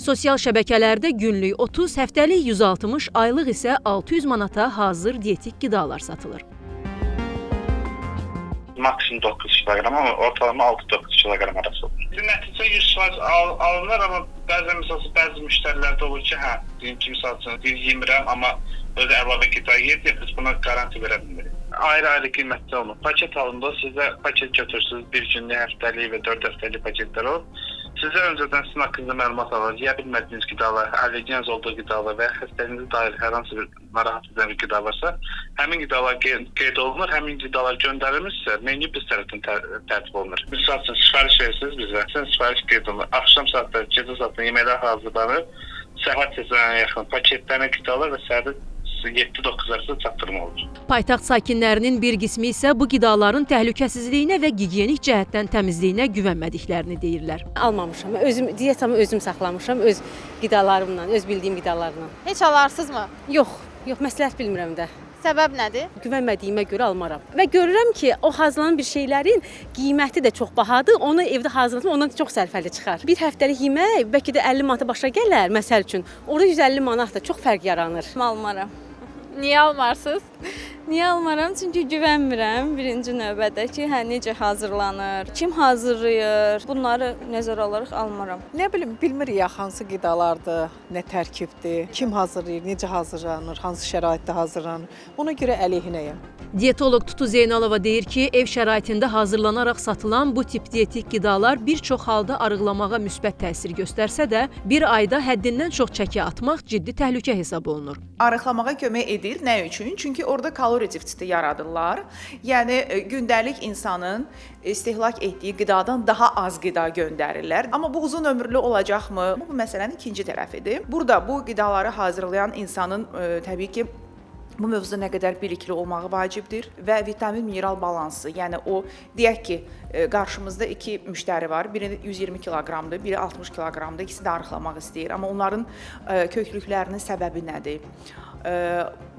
Sosial şəbəkələrdə günlük 30, həftəlik 160, aylıq isə 600 manata hazır dietik qidalar satılır. Maksimum 9 kilogram ama ortalama 6-9 kilogram arası olur. Nəticə 100% alınır, amma bəzi müştərilərdə olur ki, deyim ki, misal üçün yemirəm, amma özü əlavə qida yeyir, biz buna garanti verə bilmirik. Ayrı-ayrı qiymətli olur. Paket alında sizə paket götürsünüz, bir günlük, həftəlik və 4 həftəlik paketlər olur. Sizə öncədən sizin haqqında məlumat alır, yeyə bilmədiyiniz qidalar, allergiyeniz olduğu qidalar və xəstəliyinizə dair hər hansı bir narahat edən bir qida varsa, həmin qidalar qeyd olunur, həmin qidalar göndərilmişsə, menyu biz tərəfindən tərtib olunur. Misal üçün, sifariş verirsiniz bizə, sizin sifariş qeyd olunur. Axşam saatları, gecə saatları yeməklər hazırlanır, səhər tezlərinə yaxın paketlərin qidalar və səhərdə 7-9 arası çatdırma olur. Paytaxt sakinlərinin bir qismi isə bu qidaların təhlükəsizliyinə və gigiyenik cəhətdən təmizliyinə güvənmədiklərini deyirlər. Almamışam. Dietamı özüm saxlamışam, öz qidalarımla, öz bildiyim qidalarla. Heç alarsınızmı? Yox, məsləhət bilmirəm də. Səbəb nədir? Güvənmədiyimə görə almaram. Və görürəm ki, o hazırlanan bir şeylərin qiyməti də çox bahadır. Onu evdə hazırlatmaq ondan çox sərfəli çıxar. Bir həftəlik yemək bəlkə də 50 manata başa gələr, məsəl üçün. Orada 150 manat da çox fərq yaranır. Almaram. Niyə almarsınız? Niyə almaram? Çünki güvənmirəm birinci növbədə ki, necə hazırlanır, kim hazırlayır, bunları nəzərə alaraq almaram. Nə bilim, bilmirik ya hansı qidalardır, nə tərkibdir, kim hazırlayır, necə hazırlanır, hansı şəraitdə hazırlanır. Ona görə əleyhinəyəm. Diyetoloq Tutu Zeynalova deyir ki, ev şəraitində hazırlanaraq satılan bu tip dietik qidalar bir çox halda arıqlamağa müsbət təsir göstərsə də, bir ayda həddindən çox çəki atmaq ciddi təhlükə hesab olunur. Arıqlamağa kömək edir. Nə üçün? Çünki orada kalori defisiti yaradırlar. Yəni gündəlik insanın istehlak etdiyi qidadan daha az qida göndərirlər. Amma bu uzun ömürlü olacaqmı? Bu məsələnin ikinci tərəfidir. Burada bu qidaları hazırlayan insanın təbii ki, bu mövzuda nə qədər bilikli olmağı vacibdir və vitamin mineral balansı, yəni o deyək ki, qarşımızda iki müştəri var. Biri 120 kiloqramdır, biri 60 kiloqramdır. İkisi də arıqlamaq istəyir. Amma onların köklüklərinin səbəbi nədir?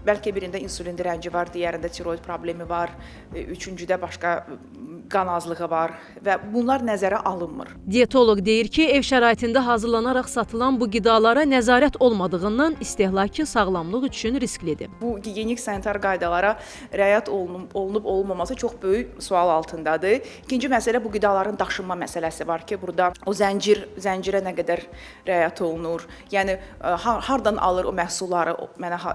Bəlkə birində insulin dirənci var, digərində tiroid problemi var, üçüncüdə başqa qan azlığı var və bunlar nəzərə alınmır. Diyetoloq deyir ki, ev şəraitində hazırlanaraq satılan bu qidalara nəzarət olmadığından istehlakçı sağlamlıq üçün risklidir. Bu gigiyenik sanitar qaydalara riayət olunub-olunmaması çox böyük sual altındadır. İkinci məsələ bu qidaların daşınma məsələsi var ki, burada o zəncirə nə qədər riayət olunur. Yəni hardan alır o məhsulları?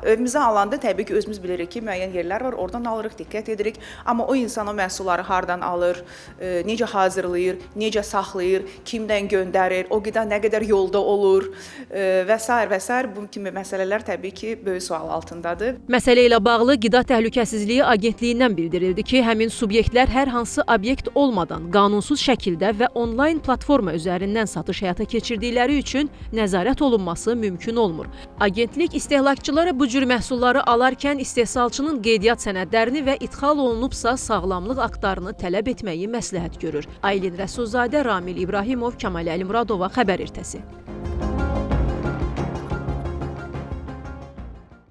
Evimizə alanda təbii ki, özümüz bilirik ki, müəyyən yerlər var, oradan alırıq, diqqət edirik. Amma o insan o məhsulları hardan alır, necə hazırlayır, necə saxlayır, kimdən göndərir, o qida nə qədər yolda olur və s. Bu kimi məsələlər təbii ki, böyük sual altındadır. Məsələ ilə bağlı Qida Təhlükəsizliyi Agentliyindən bildirildi ki, həmin subyektlər hər hansı obyekt olmadan qanunsuz şəkildə və onlayn platforma üzərindən satış həyata keçirdikləri üçün nəzarət olunması mümkün olmur. Agentlik istehlakçılara bu cür məhsulları alarkən istehsalçının qeydiyyat sənədlərini və idxal olunubsa sağlamlıq aktlarını tələb etməyi məsləhət görür. Aylin Rəsulzadə, Ramil İbrahimov, Kəmal Əlimradova, Xəbər Ertəsi.